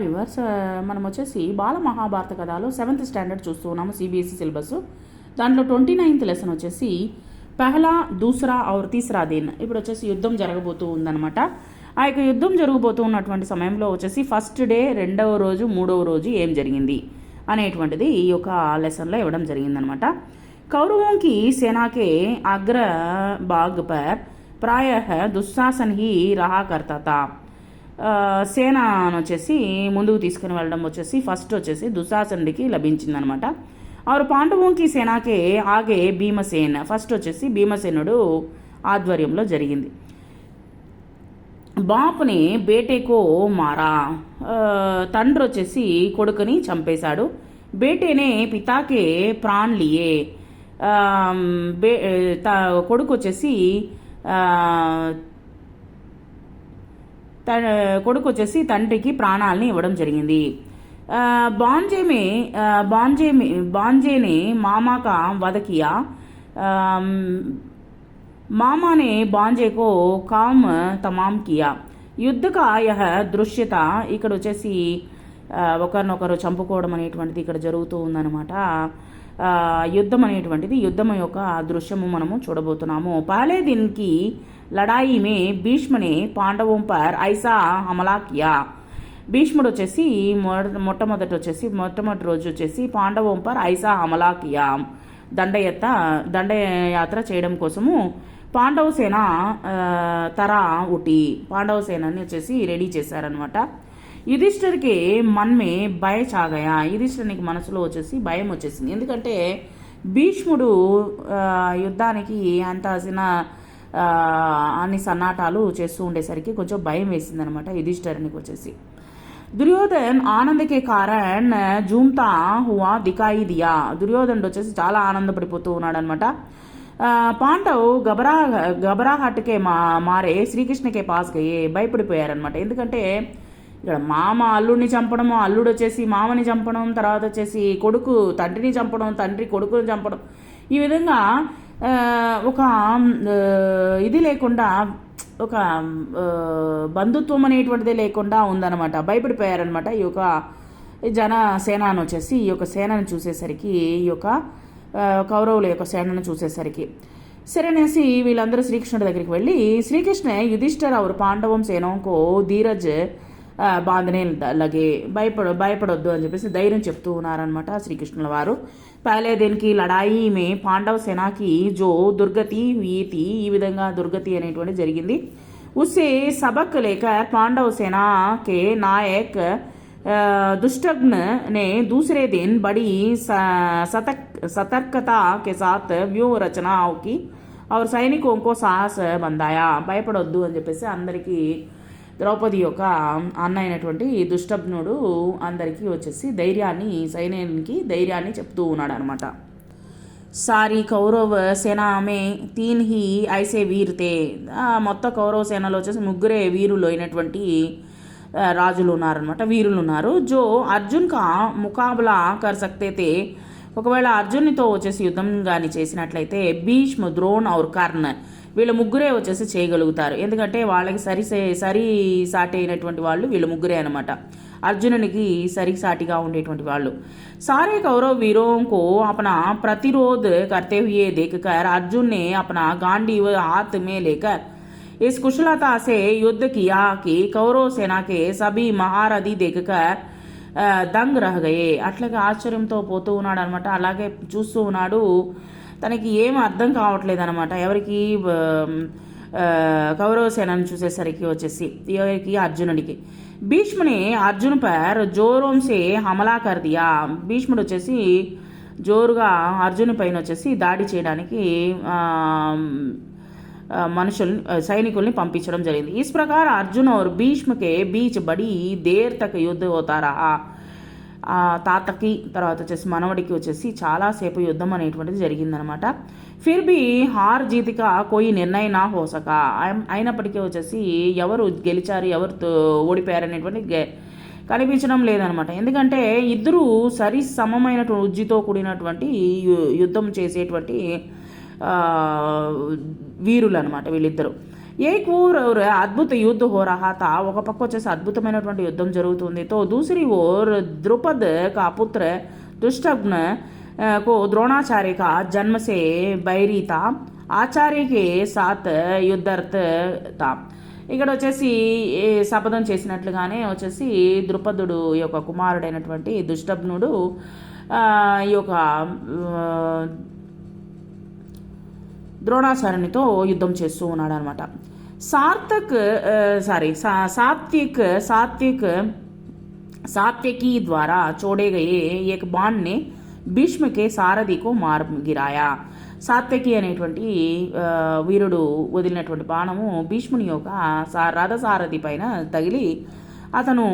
Viewers, మనం వచ్చేసి బాల మహాభారత కథలో 7th స్టాండర్డ్ చూస్తూ ఉన్నాము, సిబిఎస్ఈ సిలబస్. దాంట్లో 29th లెసన్ వచ్చేసి పెహలా దూసరా ఔర్ తీసరా దిన్. ఇప్పుడు వచ్చేసి యుద్ధం జరగబోతూ ఉందన్నమాట. ఆ యొక్క యుద్ధం జరగబోతూ ఉన్నటువంటి సమయంలో వచ్చేసి ఫస్ట్ డే, రెండవ రోజు, మూడవ రోజు ఏం జరిగింది అనేటువంటిది ఈ యొక్క లెసన్లో ఇవ్వడం జరిగిందనమాట. కౌరవోంకి సేనాకే అగ్ర బాగ్ పర్ ప్రాయః దుశ్శాసన్ హీ రహా కర్తా తా. సేనను వచ్చేసి ముందుకు తీసుకుని వెళ్ళడం వచ్చేసి ఫస్ట్ వచ్చేసి దుశ్శాసనుడికి లభించిందనమాట. ఆరు పాండవోంకి సేనాకే ఆగే భీమసేన్. ఫస్ట్ వచ్చేసి భీమసేనుడు ఆధ్వర్యంలో జరిగింది. బాపుని బేటేకో మారా. తండ్రి వచ్చేసి కొడుకుని చంపేశాడు. బేటేనే పితాకే ప్రాణ్ లియే. కొడుకు వచ్చేసి తండ్రికి ప్రాణాలని ఇవ్వడం జరిగింది. బాంజేనే మామాకా వదకియా. మామానే బాంజేకో కామ్ తమామ్ కియా. యుద్ధక యహ దృశ్యత. ఇక్కడ వచ్చేసి ఒకరినొకరు చంపుకోవడం అనేటువంటిది ఇక్కడ జరుగుతూ ఉందన్నమాట. యుద్ధం అనేటువంటిది, యుద్ధం యొక్క దృశ్యము మనము చూడబోతున్నాము. పహలే దిన్కి లడాయి మే భీష్మనే పాండవం పర్ ఐసా హమలా కియా. భీష్ముడు వచ్చేసి మొట్టమొదటి రోజు వచ్చేసి పాండవం పర్ ఐసా హమలా కియా. దండయాత్ర చేయడం కోసము పాండవ సేన తరా ఉటి, పాండవ సేనని వచ్చేసి రెడీ చేశారనమాట. యుధిష్ఠిర్కి మన్మే భయ చాగయా. యుధిష్ఠిరునికి మనసులో వచ్చేసి భయం వచ్చేసింది. ఎందుకంటే భీష్ముడు యుద్ధానికి అంతాసిన అన్ని సన్నాటాలు చేస్తూ ఉండేసరికి కొంచెం భయం వేసిందనమాట యుధిష్ఠిరునికి వచ్చేసి. దుర్యోధన్ ఆనందకే కారణ్ జూమ్తా హువా దికాయి దియా. దుర్యోధనుడు వచ్చేసి చాలా ఆనందపడిపోతూ ఉన్నాడు అనమాట. పాండవ్ గబరాహట్కే మారే శ్రీకృష్ణకే పాస్ గయే. భయపడిపోయారనమాట. ఎందుకంటే ఇక్కడ మామ అల్లుడిని చంపడం, అల్లుడు వచ్చేసి మామని చంపడం, తర్వాత వచ్చేసి కొడుకు తండ్రిని చంపడం, తండ్రి కొడుకుని చంపడం, ఈ విధంగా ఒక ఇది లేకుండా, ఒక బంధుత్వం అనేటువంటిదే లేకుండా ఉందన్నమాట. భయపడిపోయారనమాట ఈ యొక్క సేనను వచ్చేసి. ఈ యొక్క సేనను చూసేసరికి, ఈ యొక్క కౌరవుల యొక్క సేనను చూసేసరికి సరేనేసి వీళ్ళందరూ శ్రీకృష్ణుడి దగ్గరికి వెళ్ళి, శ్రీకృష్ణ యుధిష్ఠిర్ और పాండవం సేనోంకో ధీరజ్ బాంధనే లగే, భయపడొద్దు అని చెప్పేసి ధైర్యం చెప్తూ ఉన్నారనమాట శ్రీకృష్ణుల వారు. పహలే దిన్కి లడాయి మే పాండవ సేనాకి జో దుర్గతి హుయి. ఈ విధంగా దుర్గతి అనేటువంటి జరిగింది. ఉస్సే సబక్ లేకర్ పాండవ సేనా కే నాయక్ दुष्टग्न ने दूसरे दिन बड़ी सतर्कता के साथ व्यूह रचनाओं की और సైనికో సాహస బందాయా. భయపడొద్దు అని చెప్పేసి అందరికీ ద్రౌపది యొక్క అన్న అయినటువంటి దుష్టగ్నుడు అందరికీ వచ్చేసి సైన్యానికి ధైర్యాన్ని చెప్తూ ఉన్నాడు అనమాట. సారీ కౌరవ సేనా మే తీన్ హీ ఐసే వీరుతే. మొత్తం కౌరవ సేనలో వచ్చేసి ముగ్గురే వీరులు అయినటువంటి రాజులు ఉన్నారనమాట, వీరులు ఉన్నారు. జో అర్జున్ కా ముకాబలా కర్ సక్తే తే. ఒకవేళ అర్జున్తో వచ్చేసి యుద్ధం కానీ చేసినట్లయితే భీష్మ, ద్రోణ్ ఔర్ కర్ణ్ వీళ్ళ ముగ్గురే వచ్చేసి చేయగలుగుతారు. ఎందుకంటే వాళ్ళకి సరి సాటి అయినటువంటి వాళ్ళు వీళ్ళ ముగ్గురే అనమాట. అర్జునునికి సరిసాటిగా ఉండేటువంటి వాళ్ళు. సారే కౌరవ వీరోంకో अपना प्रतिरोध करते हुए देखकर अर्जुन ने अपना गांडीव हाथ में लेकर इस कुशलता से युद्ध किया कि कौरव सेना के सभी महारथी देखकर దంగ్ రహగయే. అట్లాగే ఆశ్చర్యంతో పోతూ ఉన్నాడు అనమాట. అలాగే చూస్తూ ఉన్నాడు. తనకి ఏం అర్థం కావట్లేదు అనమాట. ఎవరికి? కౌరవ సేనను చూసేసరికి వచ్చేసి ఎవరికి? అర్జునుడికి. భీష్ముని అర్జున్ పర్ జోరోంసే హమలా కర్ దియా. భీష్ముడు వచ్చేసి జోరుగా అర్జును పైన వచ్చేసి దాడి చేయడానికి సైనికుల్ని పంపించడం జరిగింది. इस प्रकार अर्जुन और भीष्म के बीच बड़ी देर तक युद्ध होता रहा. తాతకి తర్వాత వచ్చేసి మనవడికి వచ్చేసి చాలాసేపు యుద్ధం అనేటువంటిది జరిగిందనమాట. ఫిర్ బి హార్ జీతిక కోయి నిర్ణయ నా హోసక. అయినప్పటికీ వచ్చేసి ఎవరు గెలిచారు, ఎవరు ఓడిపోయారు అనేటువంటి కనిపించడం లేదనమాట. ఎందుకంటే ఇద్దరు సమమైనటువంటి ఉజ్జితో కూడినటువంటి యుద్ధం చేసేటువంటి వీరులు అనమాట వీళ్ళిద్దరు. एक और अद्भुत युद्ध हो रहा था ఒక పక్క వచ్చేసి అద్భుతమైనటువంటి యుద్ధం జరుగుతుంది तो दूसरी ओर द्रुपद का पुत्र दुष्टग्न को द्रोणाचार्य का जन्म से बैरी था आचार्य के साथ युद्धर्थ था ఇక్కడ వచ్చేసి శపథం చేసినట్లుగానే వచ్చేసి ద్రుపదుడు యొక్క కుమారుడైనటువంటి దుష్టగ్నుడు ఈ యొక్క ద్రోణాచార్యునితో యుద్ధం చేస్తూ ఉన్నాడు అనమాట सात्यकी द्वारा छोड़े गए एक बाण ने భీష్మ के సారథి को मार गिराया సాత్యకి అనేటువంటి వీరుడు వదిలినటువంటి బాణము భీష్ముని యొక్క రథసారథి పైన తగిలి అతను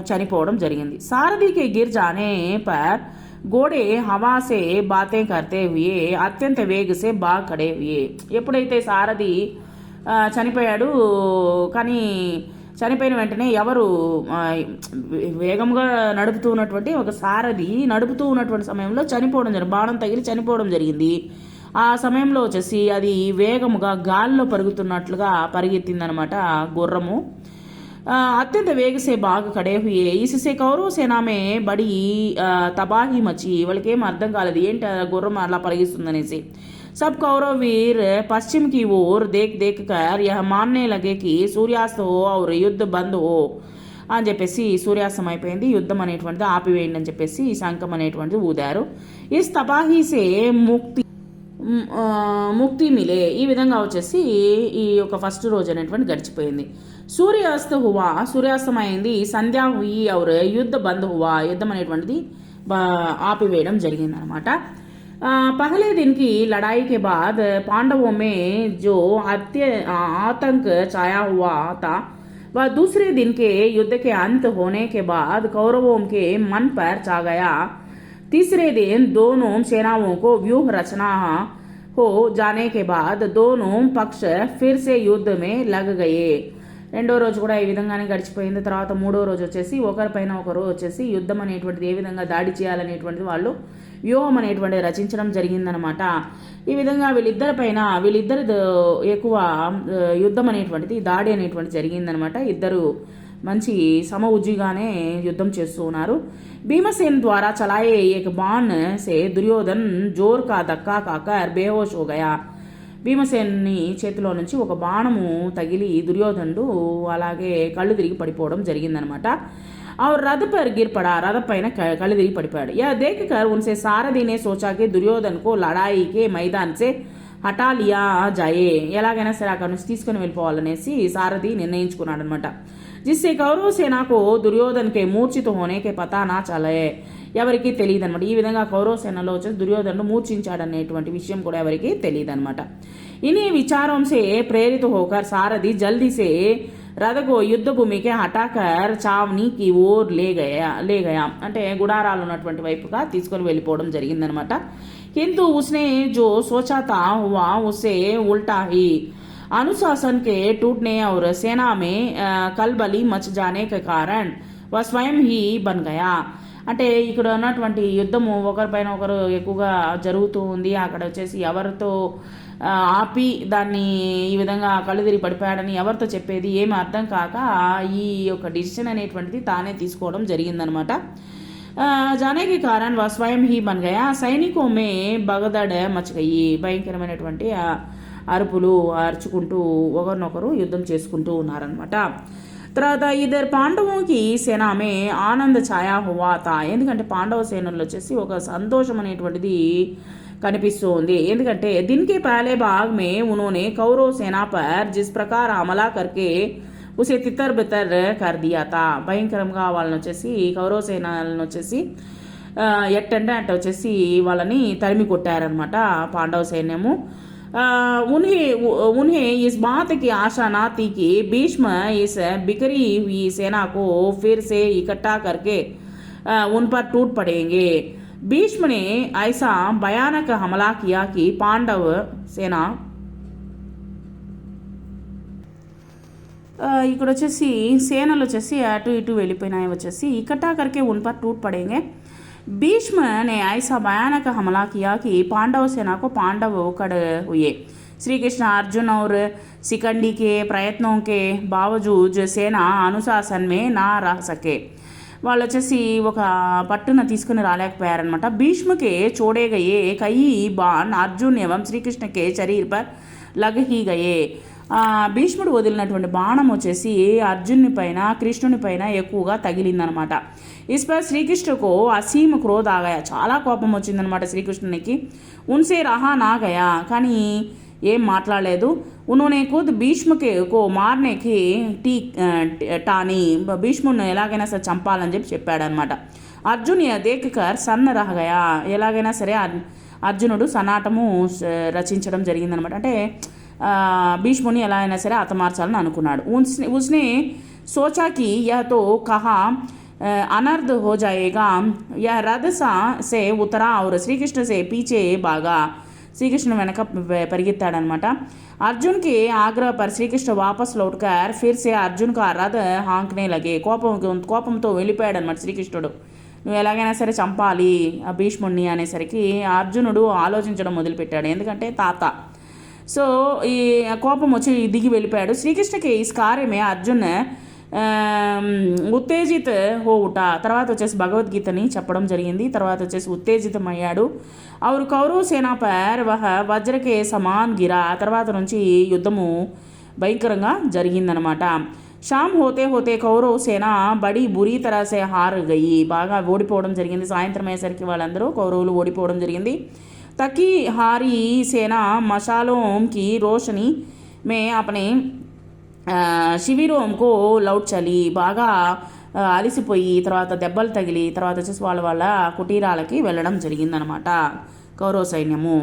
చనిపోవడం జరిగింది సారథికి గిర్ జానే పర్ గోడే హవా సే బాతే కర్తే హుయే అత్యంత వేగ సే బాగ్ ఖడే హుయే ఎప్పుడైతే సారథి చనిపోయాడు కానీ చనిపోయిన వెంటనే ఎవరు వేగంగా నడుపుతూ ఉన్నటువంటి ఒక సారథి నడుపుతూ ఉన్నటువంటి సమయంలో చనిపోవడం జరిగింది బాణం తగిలి చనిపోవడం జరిగింది ఆ సమయంలో వచ్చేసి అది వేగముగా గాల్లో పరుగుతున్నట్లుగా పరిగెత్తిందనమాట గుర్రము अत्यंत वेग से भाग खड़े हुए इससे कौरव सेना में बड़ी तबाही मची వాళ్ళకి ఏం అర్థం కాలేదు ఏంటి గుర్రం అలా పరిగిస్తుందనేసి सब कौरव वीर पश्चिम की ओर देख देख कर यह मानने लगे कि सूर्यास्त हो और युद्ध बंद हो అని చెప్పేసి సూర్యాస్తం అయిపోయింది యుద్ధం అనేటువంటిది ఆపివేయండి అని చెప్పేసి శంఖం అనేటువంటిది ఊదారు ఈ తబాహీసే ముక్తి మిలే ఈ విధంగా వచ్చేసి ఈ యొక్క ఫస్ట్ రోజు అనేటువంటి గడిచిపోయింది సూర్యాస్త హువా సూర్యాస్తం అయింది సంధ్యా హుయి ఔర్ యుద్ధ బంద్ హువా యుద్ధం అనేటువంటిది ఆపివేయడం జరిగింది అనమాట पहले दिन की लड़ाई के बाद पांडवों में जो आतंक छाया हुआ था वह दूसरे दिन के युद्ध के अंत होने के बाद कौरवों के मन पर छा गया तीसरे दिन दोनों सेनाओं को व्यूह रचना हो जाने के बाद दोनों पक्ष फिर से युद्ध में लग गए రెండో రోజు కూడా ఈ విధంగానే గడిచిపోయింది తర్వాత మూడో రోజు వచ్చేసి ఒకరిపైన ఒకరు వచ్చేసి యుద్ధం అనేటువంటిది ఏ విధంగా దాడి చేయాలనేటువంటిది వాళ్ళు వ్యూహం అనేటువంటిది రచించడం జరిగిందనమాట ఈ విధంగా వీళ్ళిద్దరు ఎక్కువ యుద్ధం అనేటువంటిది దాడి అనేటువంటిది జరిగిందనమాట ఇద్దరు మంచి సమఉజ్జిగానే యుద్ధం చేస్తూ ఉన్నారు భీమసేన్ ద్వారా చలాయే ఏక బాణ్ సే దుర్యోధన్ జోర్ కా దక్కా కాకర్ బేహోష్ హో గయా భీమసేన్ని చేతిలో నుంచి ఒక బాణము తగిలి దుర్యోధనుడు అలాగే కళ్ళు తిరిగి పడిపోవడం జరిగిందనమాట और रथ पर गिर पड़ा रथ పైన కళ్ళు తిరిగి పడిపోయాడు यह देखकर उनसे सारथी ने सोचा कि दुर्योधन को लड़ाई के मैदान से हटा लिया जाए ఎలాగైనా సరే అక్కడ నుంచి తీసుకుని వెళ్ళిపోవాలనేసి సారథి నిర్ణయించుకున్నాడు అనమాట जिससे कौरव सेना को दुर्योधन के मूर्छित होने के पता ना चले ఎవరికి తెలియదు అనమాట ఈ విధంగా కౌరవ సేనలో వచ్చేసి దుర్యోధనుడు మూర్ఛించాడనేటువంటి విషయం కూడా ఎవరికి తెలియదు అనమాట इन्हीं विचारों से प्रेरित होकर सारथी जल्दी से रथ को युद्ध भूमि के हटाकर చావని की ओर ले गया అంటే గుడారాలు ఉన్నటువంటి వైపుగా తీసుకొని వెళ్ళిపోవడం జరిగిందనమాట किंतु उसने जो सोचा था हुआ उससे उल्टा ही अनुशासन के टूटने और सेना में कलबली मच जाने के कारण वह स्वयं ही बन गया అంటే ఇక్కడ ఉన్నటువంటి యుద్ధము ఒకరిపైన ఒకరు ఎక్కువగా జరుగుతూ ఉంది అక్కడ వచ్చేసి ఎవరితో ఆపి దాన్ని ఈ విధంగా కళ్ళు తిరిగి పడిపోయాడని ఎవరితో చెప్పేది ఏమి అర్థం కాక ఈ యొక్క డిసిషన్ అనేటువంటిది తానే తీసుకోవడం జరిగిందనమాట जाने के कारण वह स्वयं ही बन गया సైనికో మే భగదడ మచగయి భయంకరమైనటువంటి అరుపులు అరుచుకుంటూ ఒకరినొకరు యుద్ధం చేసుకుంటూ ఉన్నారనమాట తర్వాత ఇద్దరు పాండవుకి సేనామే ఆనంద ఛాయా హువా తా ఎందుకంటే పాండవ సేనల్లో వచ్చేసి ఒక సంతోషం అనేటువంటిది కనిపిస్తూ ఉంది ఎందుకంటే దీనికి పహలే భాగ్ మే ఉన్होंने कौरव सेना पर जिस प्रकार हमला करके उसे तितर बितर कर दिया था భయంకరంగా వాళ్ళని వచ్చేసి కౌరవ సేనలను వచ్చేసి ఎట్టంటే అంటే వచ్చేసి వాళ్ళని తరిమి కొట్టారనమాట పాండవ సైన్యము उन्हें इस बात की आशा न थी कि भीष्म इस बिखरी हुई सेना को फिर से इकट्ठा करके उन पर टूट पड़ेंगे भीष्म ने ऐसा भयानक हमला किया कि पांडव सेना ఇక్కడ వచ్చేసి సేనలు వచ్చేసి అటు ఇటు వెళ్ళిపోయినాయి వచ్చేసి ఇకట్టా करके उन पर टूट पड़ेंगे भीष्म ने ऐसा भयानक हमला किया कि पांडव सेना को पांडव उकड़ हुए श्री कृष्ण अर्जुन और शिखंडी के प्रयत्नों के बावजूद सेना अनुशासन में ना रह सके వాళ్ళు వచ్చేసి ఒక పట్టున తీసుకుని రాలేకపోయారనమాట భీష్మకే చోడే గయే కయి బాన్ అర్జున్ ఏవం శ్రీకృష్ణకే శరీర్ పర్ లగ్ హీ గయే భీష్ముడు వదిలినటువంటి బాణం వచ్చేసి అర్జునుని పైన కృష్ణుని పైన ఎక్కువగా తగిలిందనమాట ఇస్పర్ శ్రీకృష్ణకు అసీమ క్రోధ ఆగాయ చాలా కోపం వచ్చిందనమాట శ్రీకృష్ణునికి ఉన్సే రహా నాగయా కానీ ఏం మాట్లాడలేదు ఉన్होंने खुद భీష్మ కో మార్నేకి టాని భీష్ముడిని ఎలాగైనా సరే చంపాలని చెప్పాడనమాట అర్జున్ దేక్కర్ సన్న రహగయా ఎలాగైనా సరే అర్జునుడు సనాటము రచించడం జరిగిందనమాట అంటే భీష్ముని ఎలా అయినా సరే హతమార్చాలని అనుకున్నాడు ఉస్నే సోచాకి యహతో కహా अनर्थ हो जाएगा यह रथ से उतरा और श्री कृष्ण से पीछे भागा శ్రీకృష్ణ వెనక పరిగెత్తాడనమాట అర్జున్కి ఆగ్రహ పర్ శ్రీకృష్ణ వాపస్ లౌట్కర్ ఫిర్ సే అర్జున్ కా రథ హాంక్నే లగే కోపంతో వెళ్ళిపోయాడనమాట శ్రీకృష్ణుడు నువ్వు ఎలాగైనా సరే చంపాలి ఆ భీష్ముడిని అనేసరికి అర్జునుడు ఆలోచించడం మొదలుపెట్టాడు ఎందుకంటే తాత సో ఈ కోపం వచ్చి దిగి వెళ్ళిపోయాడు శ్రీకృష్ణకి ఈ కార్యమే అర్జున్ ఉత్తేజిత హోవుట తర్వాత వచ్చేసి భగవద్గీతని చెప్పడం జరిగింది తర్వాత వచ్చేసి ఉత్తేజితమయ్యాడు और కౌరవ సేనా పర్ వహ వజ్రకే సమాన్ గిరా తర్వాత నుంచి యుద్ధము భయంకరంగా జరిగిందనమాట షామ్ హోతే హోతే కౌరవ సేన బడి బురీ తరాసే హార్ గయి బాగా ఓడిపోవడం జరిగింది సాయంత్రం అయ్యేసరికి వాళ్ళందరూ కౌరవులు ఓడిపోవడం జరిగింది తకి హారీ సేన మషాలోంకి రోషని మే అపనే శిబిరోంకో లౌట్ చలి బాగా అలిసిపోయి తర్వాత దెబ్బలు తగిలి తర్వాత వచ్చేసి వాళ్ళ కుటీరాలకి వెళ్ళడం జరిగిందనమాట కౌరవ సైన్యము